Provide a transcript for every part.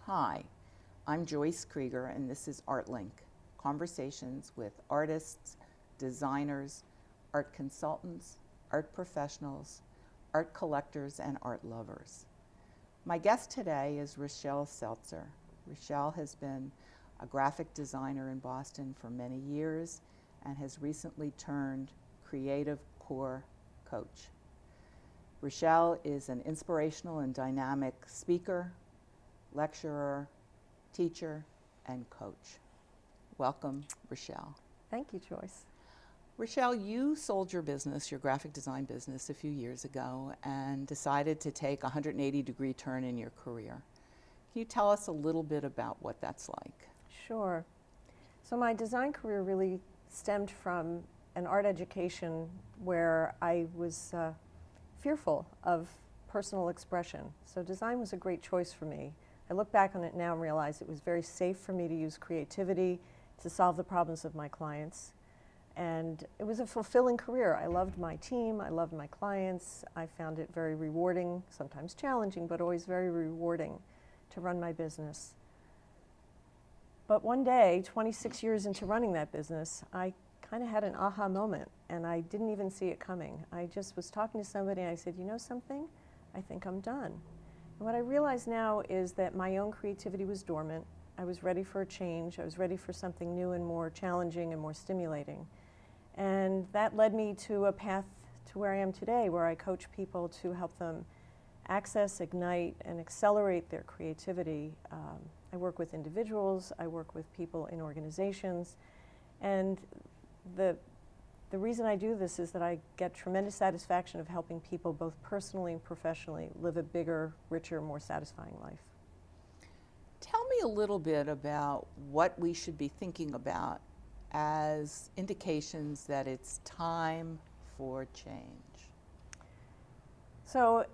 Hi, I'm Joyce Krieger, and this is ArtLink, conversations with artists, designers, art consultants, art professionals, art collectors, and art lovers. My guest today is Rochelle Seltzer. Rochelle has been a graphic designer in Boston for many years and has recently turned creative core coach. Rochelle is an inspirational and dynamic speaker, lecturer, teacher, and coach. Welcome, Rochelle. Thank you, Joyce. Rochelle, you sold your business, your graphic design business, a few years ago and decided to take a 180-degree turn in your career. Can you tell us a little bit about what that's like? Sure. So my design career really stemmed from an art education where I was fearful of personal expression. So design was a great choice for me. I look back on it now and realize it was very safe for me to use creativity to solve the problems of my clients. And it was a fulfilling career. I loved my team, I loved my clients. I found it very rewarding, sometimes challenging, but always very rewarding to run my business. But one day, 26 years into running that business, I kind of had an aha moment, and I didn't even see it coming. I just was talking to somebody and I said, you know something? I think I'm done. And what I realize now is that my own creativity was dormant. I was ready for a change. I was ready for something new and more challenging and more stimulating. And that led me to a path to where I am today, where I coach people to help them access, ignite, and accelerate their creativity. I work with individuals, I work with people in organizations, and the reason I do this is that I get tremendous satisfaction of helping people both personally and professionally live a bigger, richer, more satisfying life. Tell me a little bit about what we should be thinking about as indications that it's time for change. So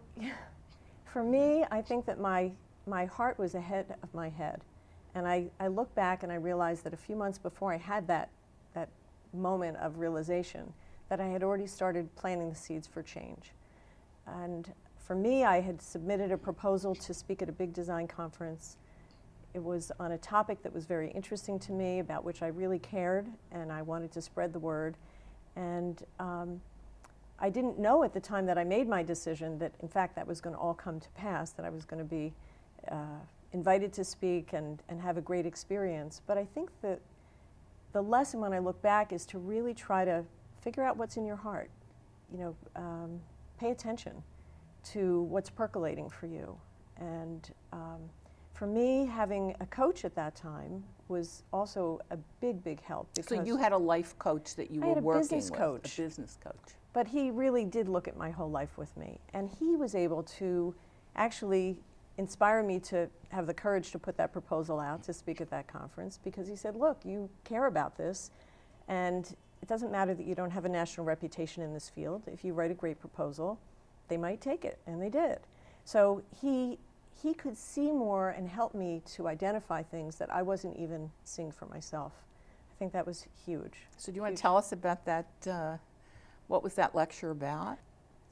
for me, I think that my heart was ahead of my head. And I look back and I realized that a few months before I had that moment of realization, that I had already started planting the seeds for change. And for me, I had submitted a proposal to speak at a big design conference. It was on a topic that was very interesting to me, about which I really cared, and I wanted to spread the word. And I didn't know at the time that I made my decision that, in fact, that was going to all come to pass, that I was going to be invited to speak and have a great experience. But I think that the lesson when I look back is to really try to figure out what's in your heart. You know, pay attention to what's percolating for you. And for me, having a coach at that time was also a big, big help. So you had a life coach that you were working with? A business coach. But he really did look at my whole life with me. And he was able to actually inspire me to have the courage to put that proposal out to speak at that conference, because he said, look, you care about this, and it doesn't matter that you don't have a national reputation in this field. If you write a great proposal, they might take it, and they did. So he could see more and help me to identify things that I wasn't even seeing for myself. I think that was huge. So do you want to tell us about that? What was that lecture about?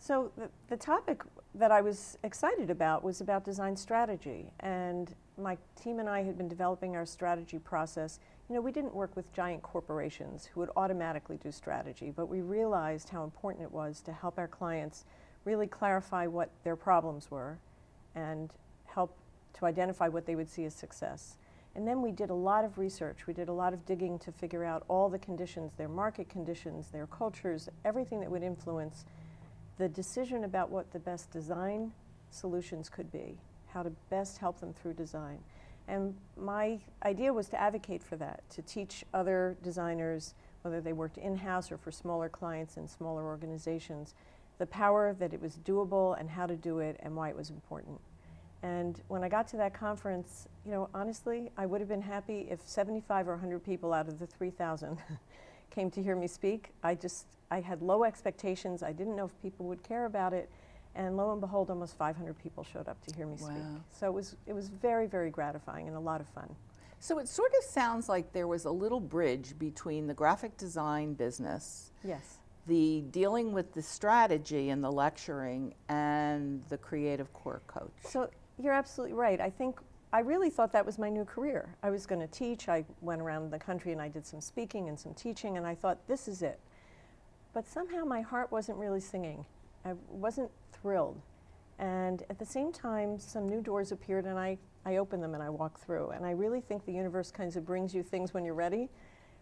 So the topic that I was excited about was about design strategy. And my team and I had been developing our strategy process. You know, we didn't work with giant corporations who would automatically do strategy, but we realized how important it was to help our clients really clarify what their problems were and help to identify what they would see as success. And then we did a lot of research. We did a lot of digging to figure out all the conditions, their market conditions, their cultures, everything that would influence the decision about what the best design solutions could be, how to best help them through design. And my idea was to advocate for that, to teach other designers, whether they worked in-house or for smaller clients in smaller organizations, the power that it was doable and how to do it and why it was important. And when I got to that conference, you know, honestly, I would have been happy if 75 or 100 people out of the 3,000 came to hear me speak. I had low expectations. I didn't know if people would care about it. And lo and behold, almost 500 people showed up to hear me speak. So it was very, very gratifying and a lot of fun. So it sort of sounds like there was a little bridge between the graphic design business, Yes. the dealing with the strategy and the lecturing, and the creative core coach. So you're absolutely right. I think I really thought that was my new career. I was going to teach. I went around the country and I did some speaking and some teaching, and I thought, this is it. But somehow my heart wasn't really singing. I wasn't thrilled. And at the same time, some new doors appeared, and I opened them and I walked through. And I really think the universe kind of brings you things when you're ready.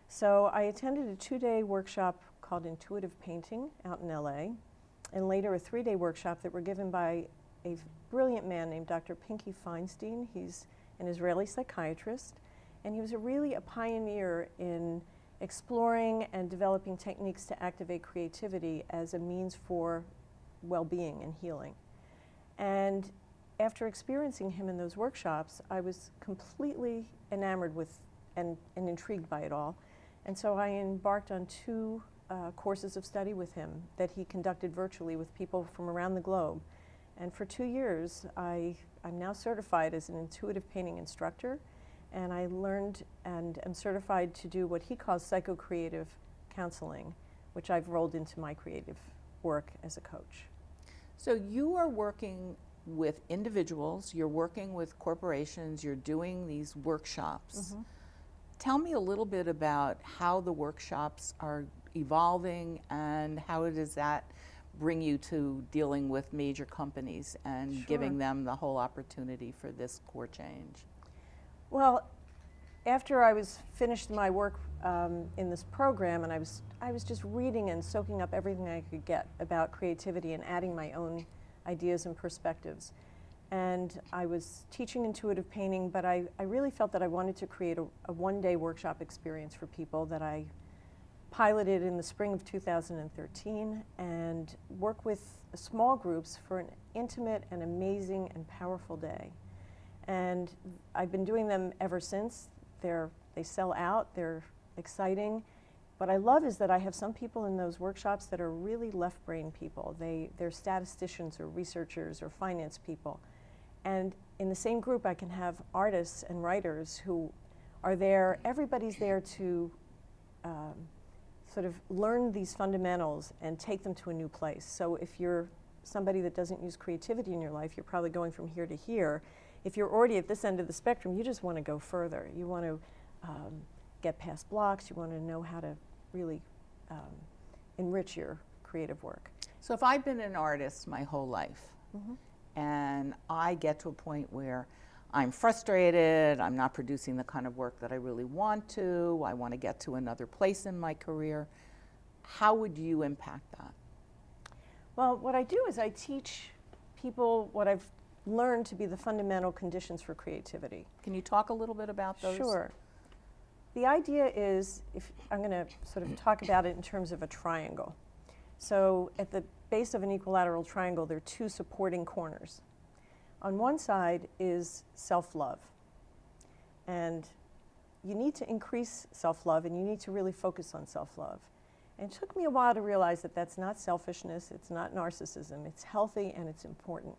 So I attended a 2-day workshop called Intuitive Painting out in LA, and later a 3-day workshop that were given by a brilliant man named Dr. Pinky Feinstein. He's an Israeli psychiatrist, and he was really a pioneer in exploring and developing techniques to activate creativity as a means for well-being and healing. And after experiencing him in those workshops, I was completely enamored with and intrigued by it all. And so I embarked on 2 courses of study with him that he conducted virtually with people from around the globe. And for 2 years, I'm now certified as an intuitive painting instructor, and I learned and am certified to do what he calls psycho-creative counseling, which I've rolled into my creative work as a coach. So you are working with individuals, you're working with corporations, you're doing these workshops. Mm-hmm. Tell me a little bit about how the workshops are evolving, and how does that bring you to dealing with major companies and Sure. giving them the whole opportunity for this core change? Well, after I was finished my work in this program, and I was just reading and soaking up everything I could get about creativity and adding my own ideas and perspectives. And I was teaching intuitive painting, but I really felt that I wanted to create a 1-day workshop experience for people that I piloted in the spring of 2013, and work with small groups for an intimate and amazing and powerful day. And I've been doing them ever since. They sell out, they're exciting. What I love is that I have some people in those workshops that are really left brain people. They're statisticians or researchers or finance people. And in the same group I can have artists and writers who are there. Everybody's there to sort of learn these fundamentals and take them to a new place. So if you're somebody that doesn't use creativity in your life, you're probably going from here to here. If you're already at this end of the spectrum, you just want to go further. You want to get past blocks. You want to know how to really enrich your creative work. So if I've been an artist my whole life, Mm-hmm. and I get to a point where I'm frustrated, I'm not producing the kind of work that I really want to, I want to get to another place in my career, how would you impact that? Well, what I do is I teach people what I've learned to be the fundamental conditions for creativity. Can you talk a little bit about those? Sure. The idea is, if I'm going to sort of talk about it in terms of a triangle. So at the base of an equilateral triangle, there are 2 supporting corners. On one side is self-love. And you need to increase self-love, and you need to really focus on self-love. And it took me a while to realize that that's not selfishness, it's not narcissism, it's healthy and it's important.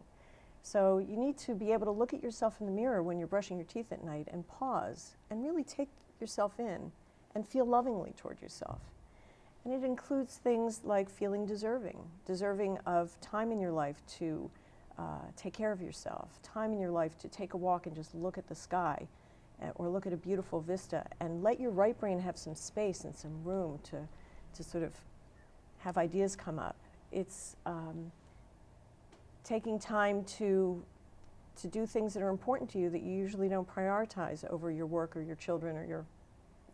So you need to be able to look at yourself in the mirror when you're brushing your teeth at night and pause and really take yourself in and feel lovingly toward yourself. And it includes things like feeling deserving of time in your life to take care of yourself, time in your life to take a walk and just look at the sky or look at a beautiful vista, and let your right brain have some space and some room to sort of have ideas come up. It's taking time to do things that are important to you that you usually don't prioritize over your work or your children or your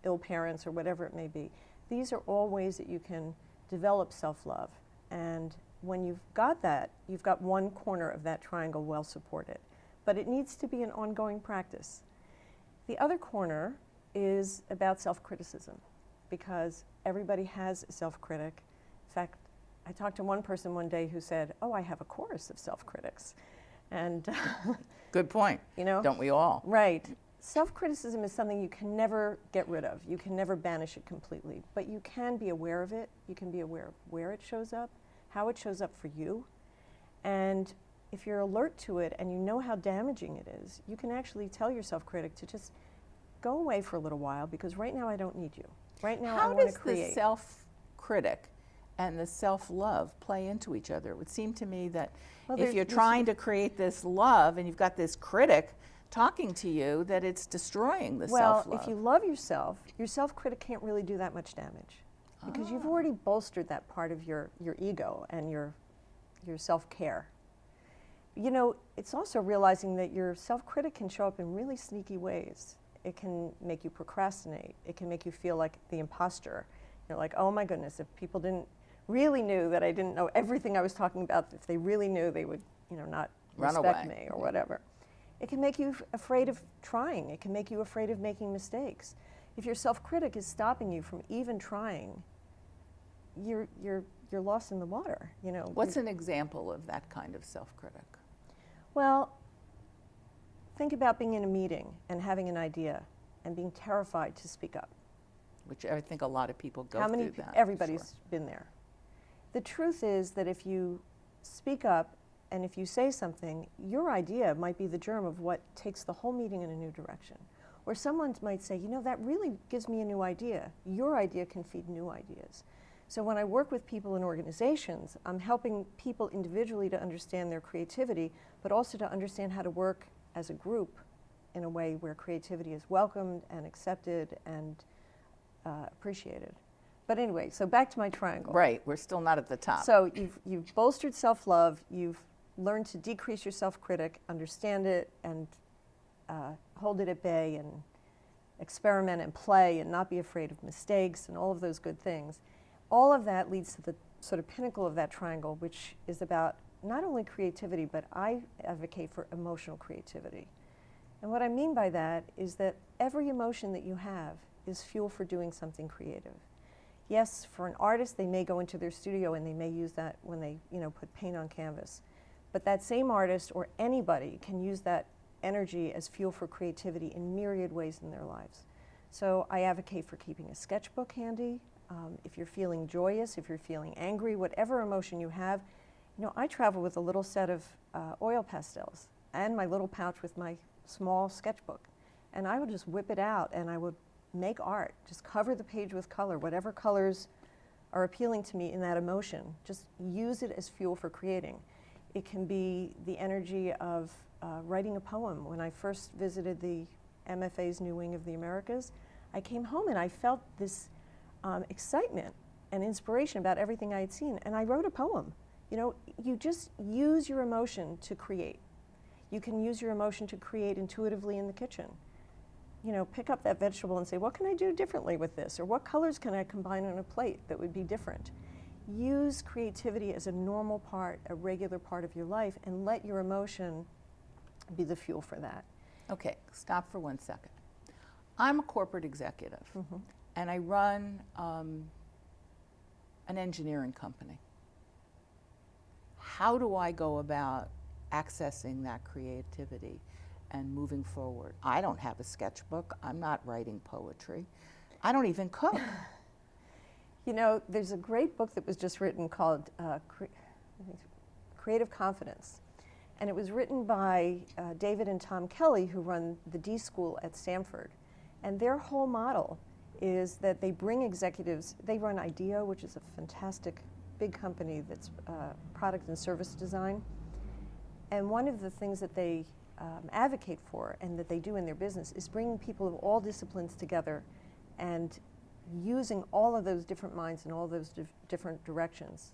ill parents or whatever it may be. These are all ways that you can develop self-love. And when you've got that, you've got one corner of that triangle well supported. But it needs to be an ongoing practice. The other corner is about self-criticism, because everybody has a self-critic. In fact, I talked to one person one day who said, "Oh, I have a chorus of self-critics." And Good point. you know, Don't we all? right. Self-criticism is something you can never get rid of. You can never banish it completely, but you can be aware of it. You can be aware of where it shows up, how it shows up for you. And if you're alert to it and you know how damaging it is, you can actually tell your self-critic to just go away for a little while because right now I don't need you. Right now I How want to does the create. self-critic and the self-love play into each other? It would seem to me that Well, if you're trying to create this love and you've got this critic talking to you, that it's destroying the self-love. Well, if you love yourself, your self-critic can't really do that much damage because you've already bolstered that part of your ego and your self-care. You know, it's also realizing that your self-critic can show up in really sneaky ways. It can make you procrastinate. It can make you feel like the imposter. You're like, oh my goodness, if people really knew that I didn't know everything I was talking about, if they really knew, they would, not Run respect away. me or whatever. It can make you afraid of trying. It can make you afraid of making mistakes. If your self-critic is stopping you from even trying, you're lost in the water. What's an example of that kind of self-critic? Well, think about being in a meeting and having an idea and being terrified to speak up. Which I think a lot of people go How many through that. everybody's Sure. been there. The truth is that if you speak up and if you say something, your idea might be the germ of what takes the whole meeting in a new direction. Or someone might say, that really gives me a new idea. Your idea can feed new ideas. So when I work with people in organizations, I'm helping people individually to understand their creativity, but also to understand how to work as a group in a way where creativity is welcomed and accepted and appreciated. But anyway, so back to my triangle. Right, we're still not at the top. So you've bolstered self-love, you've learned to decrease your self-critic, understand it, and hold it at bay, and experiment and play, and not be afraid of mistakes, and all of those good things. All of that leads to the sort of pinnacle of that triangle, which is about not only creativity, but I advocate for emotional creativity. And what I mean by that is that every emotion that you have is fuel for doing something creative. Yes, for an artist, they may go into their studio and they may use that when they, put paint on canvas. But that same artist or anybody can use that energy as fuel for creativity in myriad ways in their lives. So I advocate for keeping a sketchbook handy. If you're feeling joyous, if you're feeling angry, whatever emotion you have, I travel with a little set of oil pastels and my little pouch with my small sketchbook. And I would just whip it out and I would make art. Just cover the page with color, whatever colors are appealing to me in that emotion. Just use it as fuel for creating. It can be the energy of writing a poem. When I first visited the MFA's New Wing of the Americas, I came home and I felt this excitement and inspiration about everything I had seen, and I wrote a poem. You just use your emotion to create. You can use your emotion to create intuitively in the kitchen. Pick up that vegetable and say, what can I do differently with this? Or what colors can I combine on a plate that would be different? Use creativity as a normal part, a regular part of your life, and let your emotion be the fuel for that. Okay, stop for 1 second. I'm a corporate executive, and I run an engineering company. How do I go about accessing that creativity and moving forward? I don't have a sketchbook. I'm not writing poetry. I don't even cook. There's a great book that was just written called Creative Confidence. And it was written by David and Tom Kelly, who run the D School at Stanford. And their whole model is that they bring executives, they run IDEO, which is a fantastic big company that's product and service design. And one of the things that they advocate for and that they do in their business is bringing people of all disciplines together and using all of those different minds in all those different directions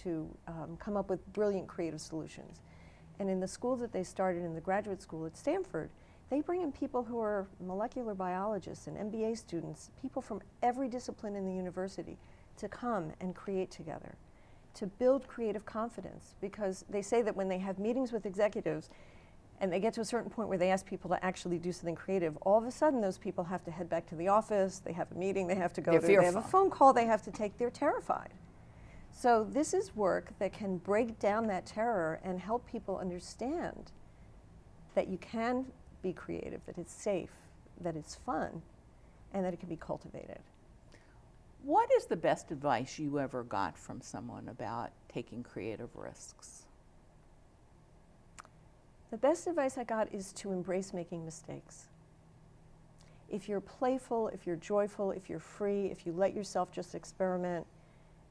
to come up with brilliant creative solutions. And in the school that they started in the graduate school at Stanford, they bring in people who are molecular biologists and MBA students, people from every discipline in the university, to come and create together, to build creative confidence. Because they say that when they have meetings with executives and they get to a certain point where they ask people to actually do something creative, all of a sudden those people have to head back to the office, they have a meeting they have to go to, they have a phone call they have to take, they're terrified. So this is work that can break down that terror and help people understand that you can be creative, that it's safe, that it's fun, and that it can be cultivated. What is the best advice you ever got from someone about taking creative risks? The best advice I got is to embrace making mistakes. if you're playful, if you're joyful, if you're free, if you let yourself just experiment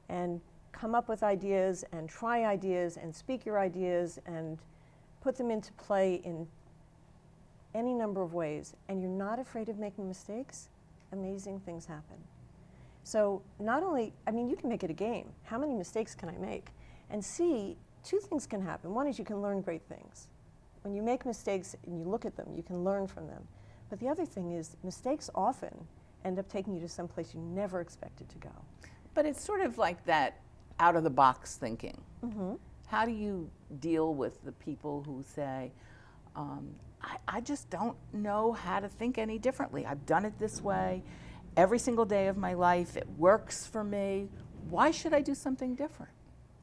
and come up with ideas and try ideas and speak your ideas and put them into play in any number of ways, and you're not afraid of making mistakes, amazing things happen. So not only, I mean, you can make it a game. How many mistakes can I make? And see, two things can happen. One is you can learn great things. When you make mistakes and you look at them, you can learn from them. But the other thing is mistakes often end up taking you to some place you never expected to go. But it's sort of like that out-of-the-box thinking. Mm-hmm. How do you deal with the people who say, I just don't know how to think any differently. I've done it this way every single day of my life. It works for me. Why should I do something different?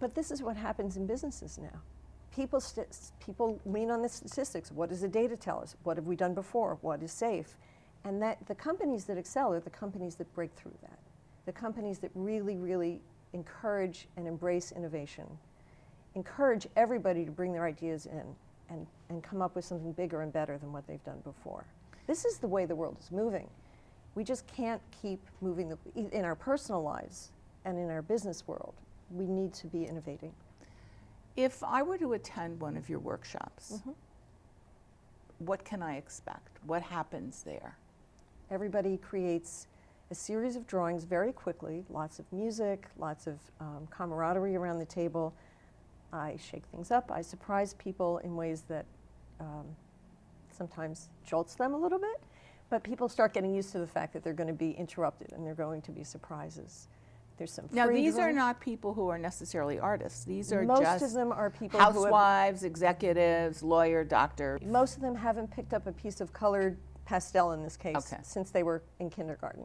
But this is what happens in businesses now. People lean on the statistics. What does the data tell us? What have we done before? What is safe? And that the companies that excel are the companies that break through that. The companies that really, really encourage and embrace innovation. Encourage everybody to bring their ideas in and come up with something bigger and better than what they've done before. This is the way the world is moving. We just can't keep moving in our personal lives and in our business world. We need to be innovating. If I were to attend one of your workshops, Mm-hmm. what can I expect? What happens there? Everybody creates a series of drawings very quickly, lots of music, lots of camaraderie around the table. I shake things up. I surprise people in ways that sometimes jolts them a little bit, but people start getting used to the fact that they're going to be interrupted and they're going to be surprises. There's some Now, free these are drawings. not people who are necessarily artists. These are Most just of them are people who have, housewives, executives, lawyer, doctor. most of them haven't picked up a piece of colored pastel in this case Okay. since they were in kindergarten.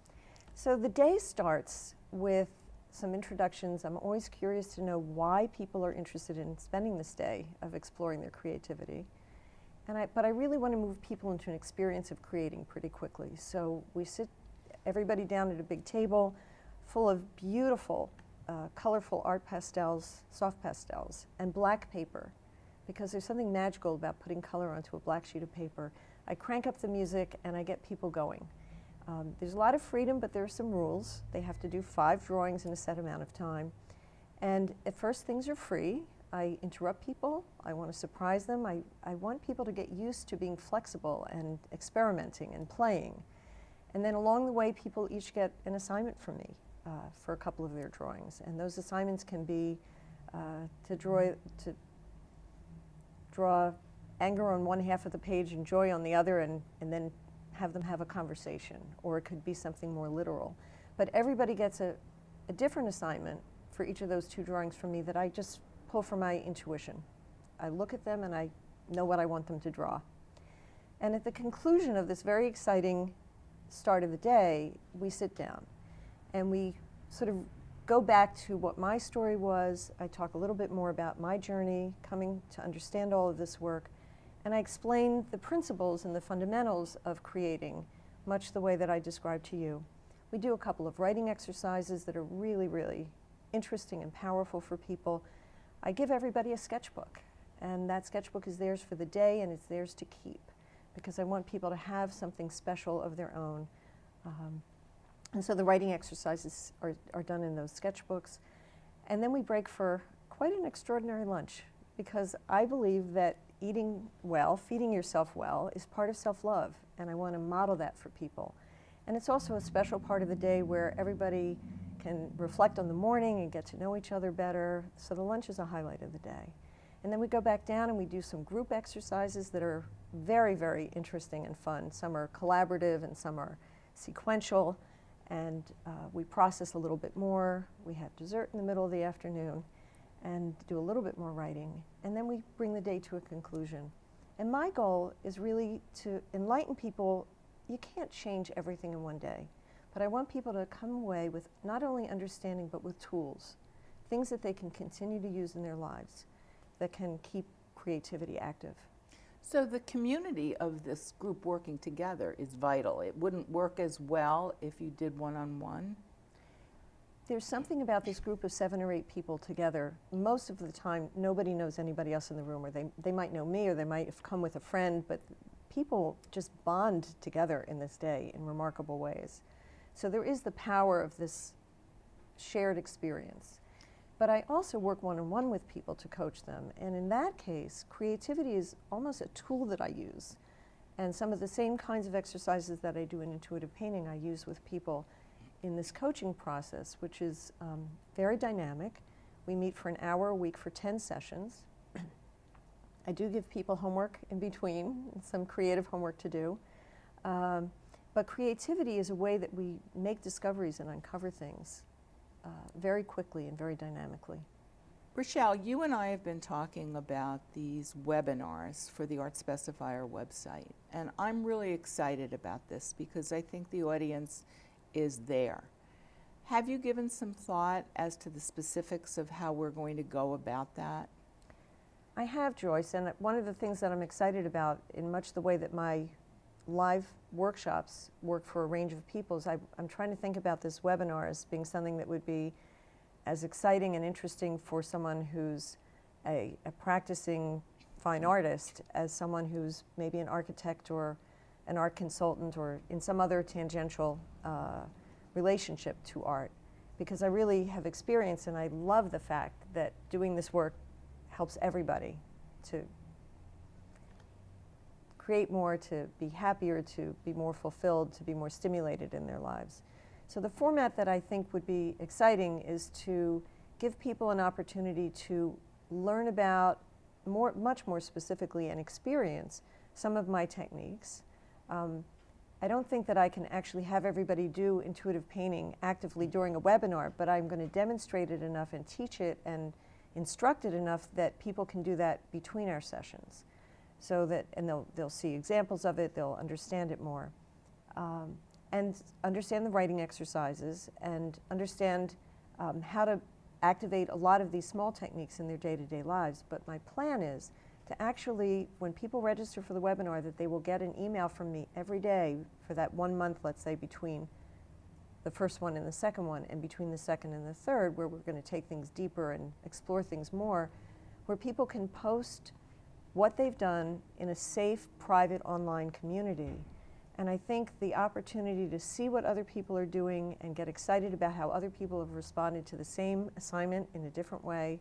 So the day starts with some introductions. I'm always curious to know why people are interested in spending this day of exploring their creativity. But I really want to move people into an experience of creating pretty quickly. So we sit everybody down at a big table full of beautiful, colorful art pastels, soft pastels, and black paper, because there's something magical about putting color onto a black sheet of paper. I crank up the music and I get people going. There's a lot of freedom, but there are some rules. They have to do 5 drawings in a set amount of time. And at first, things are free. I interrupt people. I want to surprise them. I want people to get used to being flexible and experimenting and playing. And then along the way, people each get an assignment from me for a couple of their drawings. And those assignments can be to draw anger on one half of the page and joy on the other, and then have them have a conversation, or it could be something more literal. But everybody gets a different assignment for each of those 2 drawings from me that I just pull from my intuition. I look at them and I know what I want them to draw. And at the conclusion of this very exciting start of the day, we sit down and we sort of go back to what my story was. I talk a little bit more about my journey coming to understand all of this work. And I explain the principles and the fundamentals of creating, much the way that I described to you. We do a couple of writing exercises that are really, really interesting and powerful for people. I give everybody a sketchbook, and that sketchbook is theirs for the day and it's theirs to keep, because I want people to have something special of their own. And so the writing exercises are done in those sketchbooks. And then we break for quite an extraordinary lunch, because I believe that eating well, feeding yourself well, is part of self-love, and I want to model that for people. And it's also a special part of the day where everybody can reflect on the morning and get to know each other better, so the lunch is a highlight of the day. And then we go back down and we do some group exercises that are very, very interesting and fun. Some are collaborative and some are sequential, and we process a little bit more. We have dessert in the middle of the afternoon and do a little bit more writing, and then we bring the day to a conclusion. And my goal is really to enlighten people. You can't change everything in one day, but I want people to come away with not only understanding, but with tools, things that they can continue to use in their lives that can keep creativity active. So the community of this group working together is vital. It wouldn't work as well if you did one-on-one. There's something about this group of 7 or 8 people together. Most of the time, nobody knows anybody else in the room, or they might know me, or they might have come with a friend, but people just bond together in this day in remarkable ways. So there is the power of this shared experience. But I also work one-on-one with people to coach them. And in that case, creativity is almost a tool that I use. And some of the same kinds of exercises that I do in intuitive painting, I use with people in this coaching process, which is very dynamic. We meet for an hour a week for 10 sessions. I do give people homework in between, some creative homework to do. But creativity is a way that we make discoveries and uncover things very quickly and very dynamically. Rochelle, you and I have been talking about these webinars for the Art Specifier website, and I'm really excited about this because I think the audience is there. Have you given some thought as to the specifics of how we're going to go about that? I have, Joyce, and one of the things that I'm excited about in much the way that my live workshops work for a range of people is I'm trying to think about this webinar as being something that would be as exciting and interesting for someone who's a practicing fine artist as someone who's maybe an architect or an art consultant or in some other tangential relationship to art. Because I really have experience and I love the fact that doing this work helps everybody to create more, to be happier, to be more fulfilled, to be more stimulated in their lives. So the format that I think would be exciting is to give people an opportunity to learn about much more specifically and experience some of my techniques. I don't think that I can actually have everybody do intuitive painting actively during a webinar, but I'm going to demonstrate it enough and teach it and instruct it enough that people can do that between our sessions. So that, and they'll see examples of it, they'll understand it more. And understand the writing exercises and understand how to activate a lot of these small techniques in their day-to-day lives. But my plan is to actually, when people register for the webinar, that they will get an email from me every day for that 1 month, let's say, between the first one and the second one, and between the second and the third, where we're going to take things deeper and explore things more, where people can post what they've done in a safe, private, online community. And I think the opportunity to see what other people are doing and get excited about how other people have responded to the same assignment in a different way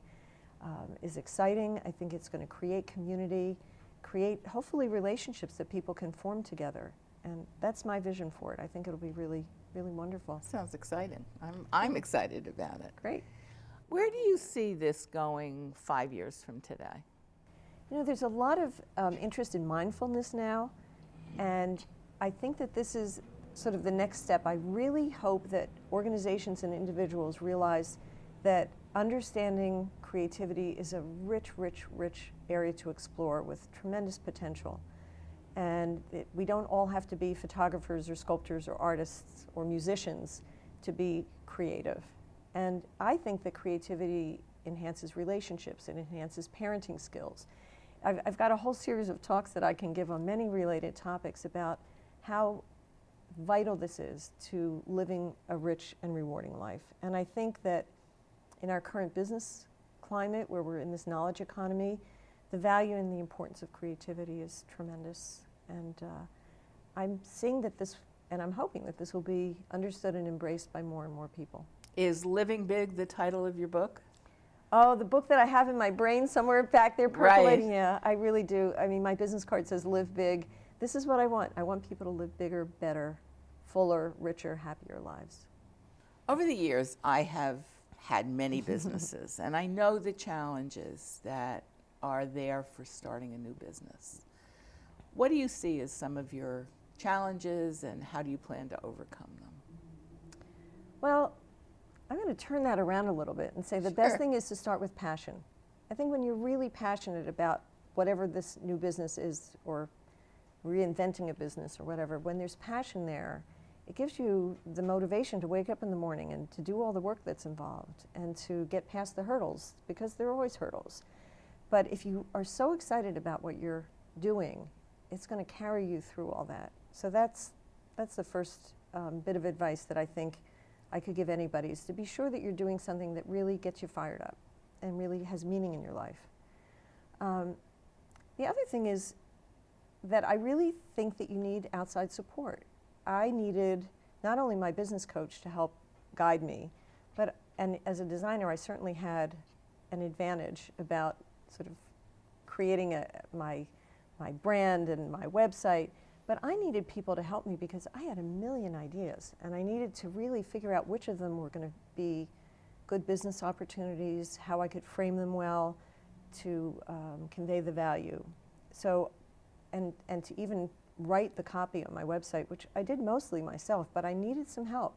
is exciting. I think it's going to create community, create hopefully relationships that people can form together. And that's my vision for it. I think it'll be really, really wonderful. Sounds exciting. I'm excited about it. Great. Where do you see this going 5 years from today? You know, there's a lot of interest in mindfulness now, and I think that this is sort of the next step. I really hope that organizations and individuals realize that understanding creativity is a rich, rich, rich area to explore with tremendous potential. And we don't all have to be photographers or sculptors or artists or musicians to be creative. And I think that creativity enhances relationships, it enhances parenting skills. I've got a whole series of talks that I can give on many related topics about how vital this is to living a rich and rewarding life. And I think that in our current business climate, where we're in this knowledge economy, the value and the importance of creativity is tremendous. And I'm seeing that this, and I'm hoping that this will be understood and embraced by more and more people. Is Living Big the title of your book? Oh, the book that I have in my brain somewhere back there percolating. Right. Yeah, I really do. I mean, my business card says live big. This is what I want. I want people to live bigger, better, fuller, richer, happier lives. Over the years, I have had many businesses, and I know the challenges that are there for starting a new business. What do you see as some of your challenges, and how do you plan to overcome them? Well, I'm going to turn that around a little bit and say the best thing is to start with passion. I think when you're really passionate about whatever this new business is, or reinventing a business or whatever, when there's passion there, it gives you the motivation to wake up in the morning and to do all the work that's involved and to get past the hurdles, because there are always hurdles. But if you are so excited about what you're doing, it's going to carry you through all that. So that's the first bit of advice that I think I could give anybody, is to be sure that you're doing something that really gets you fired up and really has meaning in your life. The other thing is that I really think that you need outside support. I needed not only my business coach to help guide me, and as a designer, I certainly had an advantage about sort of creating my brand and my website, but I needed people to help me because I had a million ideas, and I needed to really figure out which of them were going to be good business opportunities, how I could frame them well to convey the value. So, and to even write the copy on my website, which I did mostly myself, but I needed some help.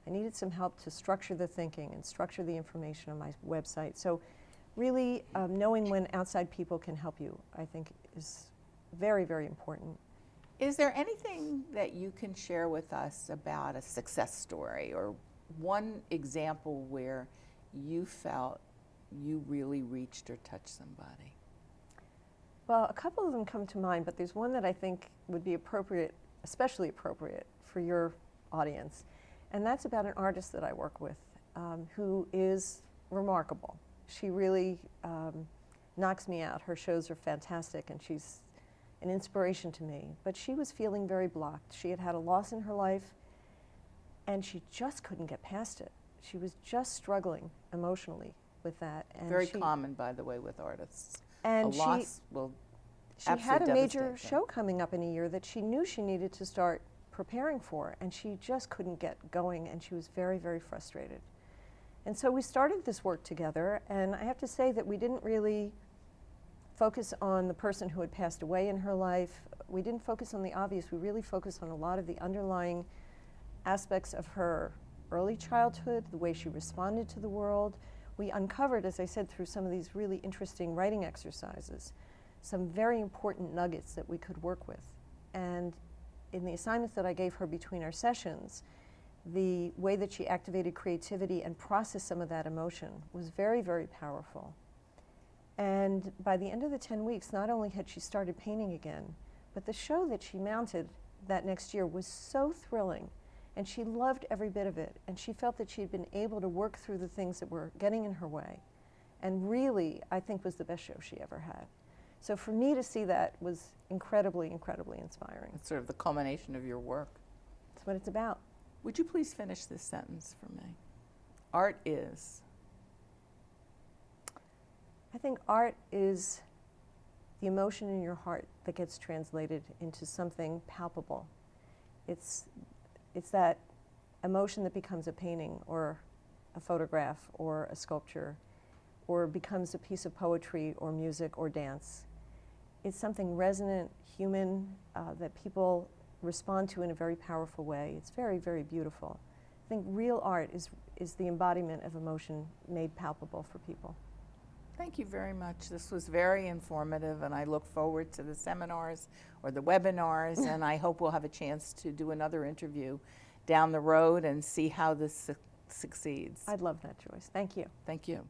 I needed some help to structure the thinking and structure the information on my website. So really knowing when outside people can help you, I think, is very, very important. Is there anything that you can share with us about a success story or one example where you felt you really reached or touched somebody? Well, a couple of them come to mind, but there's one that I think would be appropriate, especially appropriate for your audience. And that's about an artist that I work with who is remarkable. She really knocks me out. Her shows are fantastic, and she's an inspiration to me. But she was feeling very blocked. She had had a loss in her life, and she just couldn't get past it. She was just struggling emotionally with that. And very common, by the way, with artists. And a loss will she had a major show coming up in a year that she knew she needed to start preparing for, and she just couldn't get going, and she was very, very frustrated. And so we started this work together, and I have to say that we didn't really focus on the person who had passed away in her life. We didn't focus on the obvious. We really focused on a lot of the underlying aspects of her early childhood, the way she responded to the world. We uncovered, as I said, through some of these really interesting writing exercises, some very important nuggets that we could work with. And in the assignments that I gave her between our sessions, the way that she activated creativity and processed some of that emotion was very, very powerful. And by the end of the 10 weeks, not only had she started painting again, but the show that she mounted that next year was so thrilling, and she loved every bit of it, and she felt that she had been able to work through the things that were getting in her way, and really, I think, was the best show she ever had. So for me to see that was incredibly, incredibly inspiring. It's sort of the culmination of your work. That's what it's about. Would you please finish this sentence for me? Art is. I think art is the emotion in your heart that gets translated into something palpable. It's that emotion that becomes a painting or a photograph or a sculpture or becomes a piece of poetry or music or dance. It's something resonant, human, that people respond to in a very powerful way. It's very, very beautiful. I think real art is the embodiment of emotion made palpable for people. Thank you very much. This was very informative, and I look forward to the seminars or the webinars, and I hope we'll have a chance to do another interview down the road and see how this succeeds. I'd love that, Joyce. Thank you. Thank you.